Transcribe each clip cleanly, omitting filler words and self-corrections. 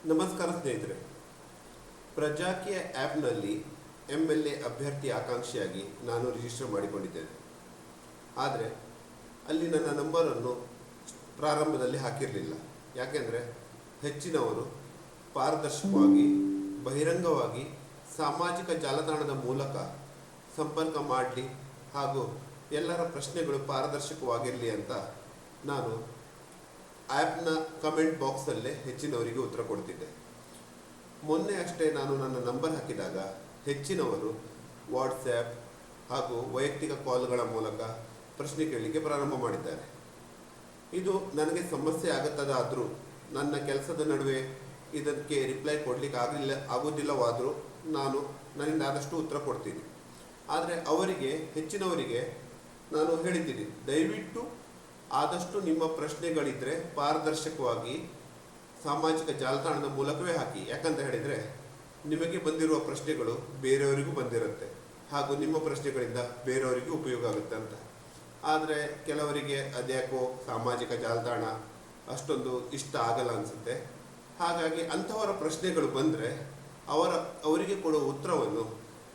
ನಮಸ್ಕಾರ ಸ್ನೇಹಿತರೆ. ಪ್ರಜಾಕೀಯ ಆ್ಯಪ್ನಲ್ಲಿ MLA ಅಭ್ಯರ್ಥಿ ಆಕಾಂಕ್ಷಿಯಾಗಿ ನಾನು ರಿಜಿಸ್ಟರ್ ಮಾಡಿಕೊಂಡಿದ್ದೇನೆ. ಆದರೆ ಅಲ್ಲಿ ನನ್ನ ನಂಬರನ್ನು ಪ್ರಾರಂಭದಲ್ಲಿ ಹಾಕಿರಲಿಲ್ಲ. ಯಾಕೆಂದರೆ ಹೆಚ್ಚಿನವರು ಪಾರದರ್ಶಕವಾಗಿ ಬಹಿರಂಗವಾಗಿ ಸಾಮಾಜಿಕ ಜಾಲತಾಣದ ಮೂಲಕ ಸಂಪರ್ಕ ಮಾಡಲಿ ಹಾಗೂ ಎಲ್ಲರ ಪ್ರಶ್ನೆಗಳು ಪಾರದರ್ಶಕವಾಗಿರಲಿ ಅಂತ ನಾನು ಆ್ಯಪ್ನ ಕಮೆಂಟ್ ಬಾಕ್ಸಲ್ಲೇ ಹೆಚ್ಚಿನವರಿಗೆ ಉತ್ತರ ಕೊಡ್ತಿದ್ದೆ. ಮೊನ್ನೆ ಅಷ್ಟೇ ನಾನು ನನ್ನ ನಂಬರ್ ಹಾಕಿದಾಗ ಹೆಚ್ಚಿನವರು ವಾಟ್ಸ್ಯಾಪ್ ಹಾಗೂ ವೈಯಕ್ತಿಕ ಕಾಲ್ಗಳ ಮೂಲಕ ಪ್ರಶ್ನೆ ಕೇಳಲಿಕ್ಕೆ ಪ್ರಾರಂಭ ಮಾಡಿದ್ದಾರೆ. ಇದು ನನಗೆ ಸಮಸ್ಯೆ ಆಗುತ್ತದಾದರೂ ನನ್ನ ಕೆಲಸದ ನಡುವೆ ಇದಕ್ಕೆ ರಿಪ್ಲೈ ಕೊಡಲಿಕ್ಕೆ ಆಗೋದಿಲ್ಲವಾದರೂ ನನ್ನಿಂದ ಆದಷ್ಟು ಉತ್ತರ ಕೊಡ್ತೀನಿ. ಆದರೆ ಹೆಚ್ಚಿನವರಿಗೆ ನಾನು ಹೇಳಿದ್ದೀನಿ, ದಯವಿಟ್ಟು ಆದಷ್ಟು ನಿಮ್ಮ ಪ್ರಶ್ನೆಗಳಿದ್ದರೆ ಪಾರದರ್ಶಕವಾಗಿ ಸಾಮಾಜಿಕ ಜಾಲತಾಣದ ಮೂಲಕವೇ ಹಾಕಿ. ಯಾಕಂತ ಹೇಳಿದರೆ ನಿಮಗೆ ಬಂದಿರುವ ಪ್ರಶ್ನೆಗಳು ಬೇರೆಯವರಿಗೂ ಬಂದಿರುತ್ತೆ ಹಾಗೂ ನಿಮ್ಮ ಪ್ರಶ್ನೆಗಳಿಂದ ಬೇರೆಯವರಿಗೂ ಉಪಯೋಗ ಆಗುತ್ತೆ ಅಂತ. ಆದರೆ ಕೆಲವರಿಗೆ ಅದ್ಯಾಕೋ ಸಾಮಾಜಿಕ ಜಾಲತಾಣ ಅಷ್ಟೊಂದು ಇಷ್ಟ ಆಗಲ್ಲ ಅನಿಸುತ್ತೆ. ಹಾಗಾಗಿ ಅಂಥವರ ಪ್ರಶ್ನೆಗಳು ಬಂದರೆ ಅವರಿಗೆ ಕೊಡುವ ಉತ್ತರವನ್ನು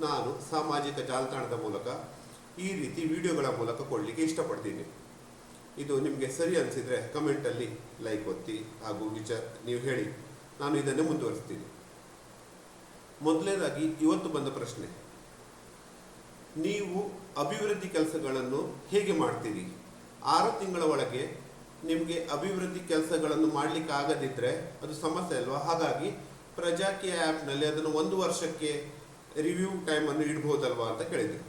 ನಾನು ಸಾಮಾಜಿಕ ಜಾಲತಾಣದ ಮೂಲಕ ಈ ರೀತಿ ವಿಡಿಯೋಗಳ ಮೂಲಕ ಕೊಡಲಿಕ್ಕೆ ಇಷ್ಟಪಡ್ತೀನಿ. ಇದು ನಿಮಗೆ ಸರಿ ಅನಿಸಿದರೆ ಕಮೆಂಟಲ್ಲಿ ಲೈಕ್ ಒತ್ತಿ ಹಾಗೂ ನೀವು ಹೇಳಿ, ನಾನು ಇದನ್ನೇ ಮುಂದುವರಿಸ್ತೀನಿ. ಮೊದಲನೇದಾಗಿ ಇವತ್ತು ಬಂದ ಪ್ರಶ್ನೆ, ನೀವು ಅಭಿವೃದ್ಧಿ ಕೆಲಸಗಳನ್ನು ಹೇಗೆ ಮಾಡ್ತೀರಿ? 6 ತಿಂಗಳ ಒಳಗೆ ನಿಮಗೆ ಅಭಿವೃದ್ಧಿ ಕೆಲಸಗಳನ್ನು ಮಾಡಲಿಕ್ಕೆ ಆಗದಿದ್ದರೆ ಅದು ಸಮಸ್ಯೆ ಅಲ್ವಾ? ಹಾಗಾಗಿ ಪ್ರಜಾಕೀಯ ಆ್ಯಪ್ನಲ್ಲಿ ಅದನ್ನು 1 ವರ್ಷಕ್ಕೆ ರಿವ್ಯೂ ಟೈಮನ್ನು ಇಡ್ಬೋದಲ್ವಾ ಅಂತ ಕೇಳಿದರು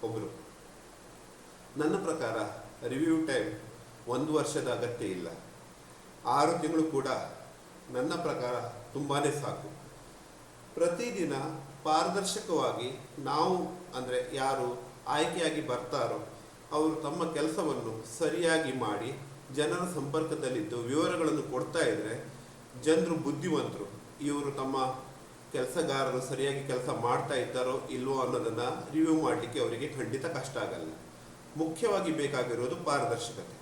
ಒಬ್ಬರು. ನನ್ನ ಪ್ರಕಾರ ರಿವ್ಯೂ ಟೈಮ್ 1 ವರ್ಷದ ಅಗತ್ಯ ಇಲ್ಲ. 6 ತಿಂಗಳು ಕೂಡ ನನ್ನ ಪ್ರಕಾರ ತುಂಬಾ ಸಾಕು. ಪ್ರತಿದಿನ ಪಾರದರ್ಶಕವಾಗಿ ನಾವು ಅಂದರೆ ಯಾರು ಆಯ್ಕೆಯಾಗಿ ಬರ್ತಾರೋ ಅವರು ತಮ್ಮ ಕೆಲಸವನ್ನು ಸರಿಯಾಗಿ ಮಾಡಿ ಜನರ ಸಂಪರ್ಕದಲ್ಲಿದ್ದು ವಿವರಗಳನ್ನು ಕೊಡ್ತಾ ಇದ್ದರೆ ಜನರು ಬುದ್ಧಿವಂತರು, ಇವರು ತಮ್ಮ ಕೆಲಸಗಾರರು ಸರಿಯಾಗಿ ಕೆಲಸ ಮಾಡ್ತಾ ಇದ್ದಾರೋ ಇಲ್ವೋ ಅನ್ನೋದನ್ನು ರಿವ್ಯೂ ಮಾಡಲಿಕ್ಕೆ ಅವರಿಗೆ ಖಂಡಿತ ಕಷ್ಟ ಆಗಲ್ಲ. ಮುಖ್ಯವಾಗಿ ಬೇಕಾಗಿರೋದು ಪಾರದರ್ಶಕತೆ.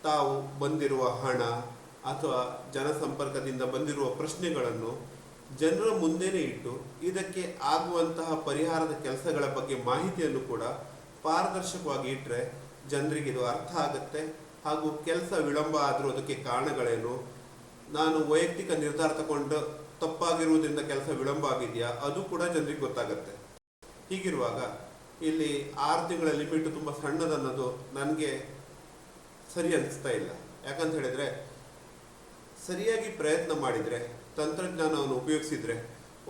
ತಾವು ಬಂದಿರುವ ಹಣ ಅಥವಾ ಜನಸಂಪರ್ಕದಿಂದ ಬಂದಿರುವ ಪ್ರಶ್ನೆಗಳನ್ನು ಜನರ ಮುಂದೆನೇ ಇಟ್ಟು ಇದಕ್ಕೆ ಆಗುವಂತಹ ಪರಿಹಾರದ ಕೆಲಸಗಳ ಬಗ್ಗೆ ಮಾಹಿತಿಯನ್ನು ಕೂಡ ಪಾರದರ್ಶಕವಾಗಿ ಇಟ್ಟರೆ ಜನರಿಗೆ ಇದು ಅರ್ಥ ಆಗುತ್ತೆ. ಹಾಗೂ ಕೆಲಸ ವಿಳಂಬ ಆದರೂ ಅದಕ್ಕೆ ಕಾರಣಗಳೇನು, ನಾನು ವೈಯಕ್ತಿಕ ನಿರ್ಧಾರ ತಗೊಂಡು ತಪ್ಪಾಗಿರುವುದರಿಂದ ಕೆಲಸ ವಿಳಂಬ ಆಗಿದೆಯಾ, ಅದು ಕೂಡ ಜನರಿಗೆ ಗೊತ್ತಾಗುತ್ತೆ. ಹೀಗಿರುವಾಗ ಇಲ್ಲಿ 6 ತಿಂಗಳ ಲಿಮಿಟ್ ತುಂಬ ಸಣ್ಣದನ್ನೋದು ನನಗೆ ಸರಿ ಅನಿಸ್ತಾ ಇಲ್ಲ. ಯಾಕಂತ ಹೇಳಿದರೆ ಸರಿಯಾಗಿ ಪ್ರಯತ್ನ ಮಾಡಿದರೆ, ತಂತ್ರಜ್ಞಾನವನ್ನು ಉಪಯೋಗಿಸಿದರೆ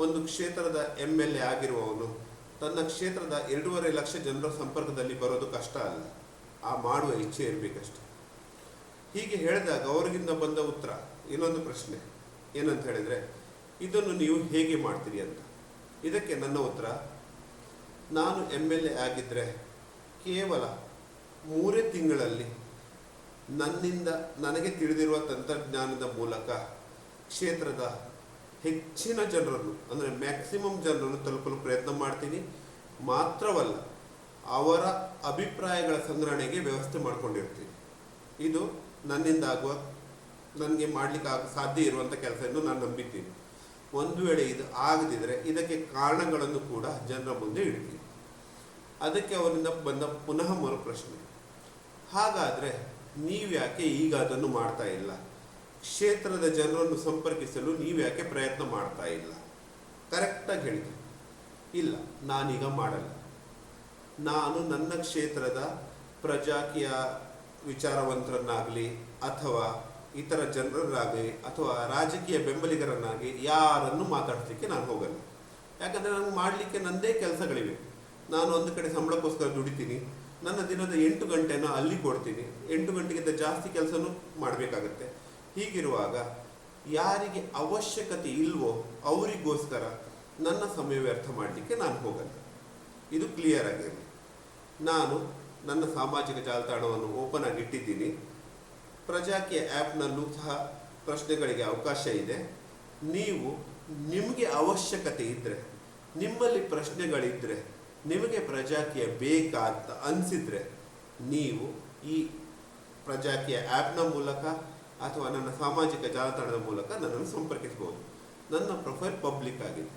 ಒಂದು ಕ್ಷೇತ್ರದ MLA ಆಗಿರುವವನು ತನ್ನ ಕ್ಷೇತ್ರದ 2.5 ಲಕ್ಷ ಜನರ ಸಂಪರ್ಕದಲ್ಲಿ ಬರೋದು ಕಷ್ಟ ಅಲ್ಲ, ಆ ಮಾಡುವ ಇಚ್ಛೆ ಇರಬೇಕಷ್ಟೆ. ಹೀಗೆ ಹೇಳಿದಾಗ ಅವರಿಗಿಂದ ಬಂದ ಉತ್ತರ ಇನ್ನೊಂದು ಪ್ರಶ್ನೆ ಏನಂತ ಹೇಳಿದರೆ, ಇದನ್ನು ನೀವು ಹೇಗೆ ಮಾಡ್ತೀರಿ ಅಂತ. ಇದಕ್ಕೆ ನನ್ನ ಉತ್ತರ, ನಾನು MLA ಆಗಿದ್ದರೆ ಕೇವಲ 3 ತಿಂಗಳಲ್ಲಿ ನನಗೆ ತಿಳಿದಿರುವ ತಂತ್ರಜ್ಞಾನದ ಮೂಲಕ ಕ್ಷೇತ್ರದ ಹೆಚ್ಚಿನ ಜನರನ್ನು ಅಂದರೆ ಮ್ಯಾಕ್ಸಿಮಮ್ ಜನರನ್ನು ತಲುಪಲು ಪ್ರಯತ್ನ ಮಾಡ್ತೀನಿ. ಮಾತ್ರವಲ್ಲ, ಅವರ ಅಭಿಪ್ರಾಯಗಳ ಸಂಗ್ರಹಣೆಗೆ ವ್ಯವಸ್ಥೆ ಮಾಡಿಕೊಂಡಿರ್ತೀನಿ. ಇದು ನನಗೆ ಮಾಡಲಿಕ್ಕೆ ಸಾಧ್ಯ ಇರುವಂಥ ಕೆಲಸ ಎಂದು ನಾನು ನಂಬಿದ್ದೀನಿ. ಒಂದು ವೇಳೆ ಇದು ಆಗದಿದ್ದರೆ ಇದಕ್ಕೆ ಕಾರಣಗಳನ್ನು ಕೂಡ ಜನರ ಮುಂದೆ ಇಡ್ತೀನಿ. ಅದಕ್ಕೆ ಅವರಿಂದ ಬಂದ ಪುನಃ ಮರು ಪ್ರಶ್ನೆ, ಹಾಗಾದರೆ ನೀವ್ಯಾಕೆ ಈಗ ಅದನ್ನು ಮಾಡ್ತಾ ಇಲ್ಲ? ಕ್ಷೇತ್ರದ ಜನರನ್ನು ಸಂಪರ್ಕಿಸಲು ನೀವ್ಯಾಕೆ ಪ್ರಯತ್ನ ಮಾಡ್ತಾ ಇಲ್ಲ? ಕರೆಕ್ಟಾಗಿ ಹೇಳಿದೆ, ಇಲ್ಲ ನಾನೀಗ ಮಾಡಲ್ಲ. ನಾನು ನನ್ನ ಕ್ಷೇತ್ರದ ಪ್ರಜಾಕೀಯ ವಿಚಾರವಂತರನ್ನಾಗಲಿ ಅಥವಾ ಇತರ ಜನರನ್ನಾಗಲಿ ಅಥವಾ ರಾಜಕೀಯ ಬೆಂಬಲಿಗರನ್ನಾಗಿ ಯಾರನ್ನು ಮಾತಾಡ್ಲಿಕ್ಕೆ ನಾನು ಹೋಗಲ್ಲ. ಯಾಕಂದರೆ ನನಗೆ ಮಾಡಲಿಕ್ಕೆ ನನ್ನದೇ ಕೆಲಸಗಳಿವೆ. ನಾನು ಒಂದು ಕಡೆ ಸಂಬಳಕ್ಕೋಸ್ಕರ ದುಡಿತೀನಿ, ನನ್ನ ದಿನದ 8 ಗಂಟೆನ ಅಲ್ಲಿ ಕೊಡ್ತೀನಿ, 8 ಗಂಟೆಗಿಂತ ಜಾಸ್ತಿ ಕೆಲಸನೂ ಮಾಡಬೇಕಾಗತ್ತೆ. ಹೀಗಿರುವಾಗ ಯಾರಿಗೆ ಅವಶ್ಯಕತೆ ಇಲ್ವೋ ಅವರಿಗೋಸ್ಕರ ನನ್ನ ಸಮಯ ವ್ಯರ್ಥ ಮಾಡಲಿಕ್ಕೆ ನಾನು ಹೋಗಲ್ಲ. ಇದು ಕ್ಲಿಯರ್ ಆಗಿರಲಿ. ನಾನು ನನ್ನ ಸಾಮಾಜಿಕ ಜಾಲತಾಣವನ್ನು ಓಪನ್ ಆಗಿ ಇಟ್ಟಿದ್ದೀನಿ. ಪ್ರಜಾಕೀಯ ಆ್ಯಪ್ನಲ್ಲೂ ಸಹ ಪ್ರಶ್ನೆಗಳಿಗೆ ಅವಕಾಶ ಇದೆ. ನಿಮಗೆ ಅವಶ್ಯಕತೆ ಇದ್ದರೆ, ನಿಮ್ಮಲ್ಲಿ ಪ್ರಶ್ನೆಗಳಿದ್ದರೆ, ನಿಮಗೆ ಪ್ರಜಾಕೀಯ ಬೇಕಾಅಂತ ಅನಿಸಿದರೆ ನೀವು ಈ ಪ್ರಜಾಕೀಯ ಆ್ಯಪ್ನ ಮೂಲಕ ಅಥವಾ ನನ್ನ ಸಾಮಾಜಿಕ ಜಾಲತಾಣದ ಮೂಲಕ ನನ್ನನ್ನು ಸಂಪರ್ಕಿಸಬಹುದು. ನನ್ನ ಪ್ರೊಫೈಲ್ ಪಬ್ಲಿಕ್ ಆಗಿದೆ.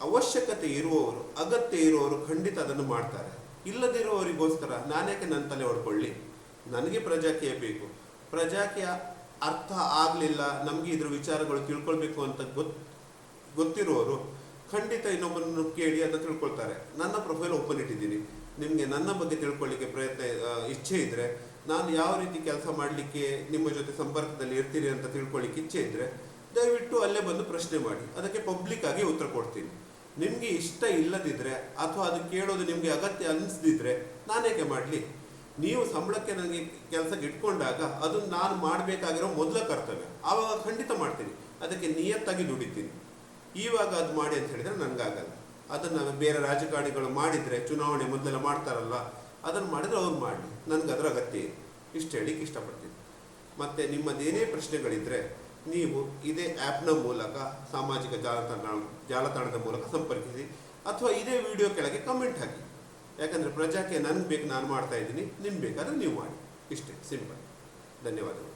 ಅವಶ್ಯಕತೆ ಇರುವವರು, ಅಗತ್ಯ ಇರುವವರು ಖಂಡಿತ ಅದನ್ನು ಮಾಡ್ತಾರೆ. ಇಲ್ಲದಿರುವವರಿಗೋಸ್ಕರ ನಾನೇಕೆ ನನ್ನ ತಲೆ ಹೊಡ್ಕೊಳ್ಳಿ? ನನಗೆ ಪ್ರಜಾಕೀಯ ಬೇಕು. ಪ್ರಜಾಕೀಯ ಅರ್ಥ ಆಗಲಿಲ್ಲ, ನಮಗೆ ಇದ್ರ ವಿಚಾರಗಳು ತಿಳ್ಕೊಳ್ಬೇಕು ಅಂತ ಗೊತ್ತಿರುವವರು ಖಂಡಿತ ಇನ್ನೊಬ್ಬರನ್ನು ಕೇಳಿ ಅದನ್ನು ತಿಳ್ಕೊಳ್ತಾರೆ. ನನ್ನ ಪ್ರೊಫೈಲ್ ಓಪನ್ ಇಟ್ಟಿದ್ದೀನಿ. ನಿಮಗೆ ನನ್ನ ಬಗ್ಗೆ ತಿಳ್ಕೊಳ್ಳಿಕ್ಕೆ ಇಚ್ಛೆ ಇದ್ದರೆ, ನಾನು ಯಾವ ರೀತಿ ಕೆಲಸ ಮಾಡಲಿಕ್ಕೆ ನಿಮ್ಮ ಜೊತೆ ಸಂಪರ್ಕದಲ್ಲಿ ಇರ್ತೀನಿ ಅಂತ ತಿಳ್ಕೊಳ್ಳಿಕ್ಕೆ ಇಚ್ಛೆ ಇದ್ದರೆ ದಯವಿಟ್ಟು ಅಲ್ಲೇ ಬಂದು ಪ್ರಶ್ನೆ ಮಾಡಿ, ಅದಕ್ಕೆ ಪಬ್ಲಿಕ್ ಆಗಿ ಉತ್ತರ ಕೊಡ್ತೀನಿ. ನಿಮಗೆ ಇಷ್ಟ ಇಲ್ಲದಿದ್ದರೆ ಅಥವಾ ಅದು ಕೇಳೋದು ನಿಮಗೆ ಅಗತ್ಯ ಅನಿಸ್ದಿದ್ರೆ ನಾನೇಕೆ ಮಾಡಲಿ? ನೀವು ಸಂಬಳಕ್ಕೆ ನನಗೆ ಕೆಲಸಕ್ಕೆ ಇಟ್ಕೊಂಡಾಗ ಅದು ನಾನು ಮಾಡಬೇಕಾಗಿರೋ ಮೊದಲ ಕರ್ತವ್ಯ, ಆವಾಗ ಖಂಡಿತ ಮಾಡ್ತೀನಿ, ಅದಕ್ಕೆ ನಿಯತ್ತಾಗಿ ದುಡಿತೀನಿ. ಇವಾಗ ಅದು ಮಾಡಿ ಅಂತ ಹೇಳಿದರೆ ನನಗಾಗಲ್ಲ. ಅದನ್ನು ಬೇರೆ ರಾಜಕಾರಣಿಗಳು ಮಾಡಿದರೆ, ಚುನಾವಣೆ ಮೊದಲೆಲ್ಲ ಮಾಡ್ತಾರಲ್ಲ, ಅದನ್ನು ಮಾಡಿದರೆ ಅವ್ರು ಮಾಡಲಿ, ನನಗೆ ಅದರ ಅಗತ್ಯ ಇದೆ. ಇಷ್ಟು ಹೇಳಿಕ್ಕೆ ಇಷ್ಟಪಡ್ತೀನಿ. ಮತ್ತು ನಿಮ್ಮದೇನೇ ಪ್ರಶ್ನೆಗಳಿದ್ದರೆ ನೀವು ಇದೇ ಆ್ಯಪ್ನ ಮೂಲಕ, ಸಾಮಾಜಿಕ ಜಾಲತಾಣದ ಮೂಲಕ ಸಂಪರ್ಕಿಸಿ, ಅಥವಾ ಇದೇ ವಿಡಿಯೋ ಕೆಳಗೆ ಕಮೆಂಟ್ ಹಾಕಿ. ಯಾಕಂದರೆ ಪ್ರಜಾಕೀಯ ನನಗೆ ಬೇಕು, ನಾನು ಮಾಡ್ತಾ ಇದ್ದೀನಿ, ನಿಮ್ಗೆ ಬೇಕಾದರೆ ನೀವು ಮಾಡಿ. ಇಷ್ಟೇ, ಸಿಂಪಲ್. ಧನ್ಯವಾದಗಳು.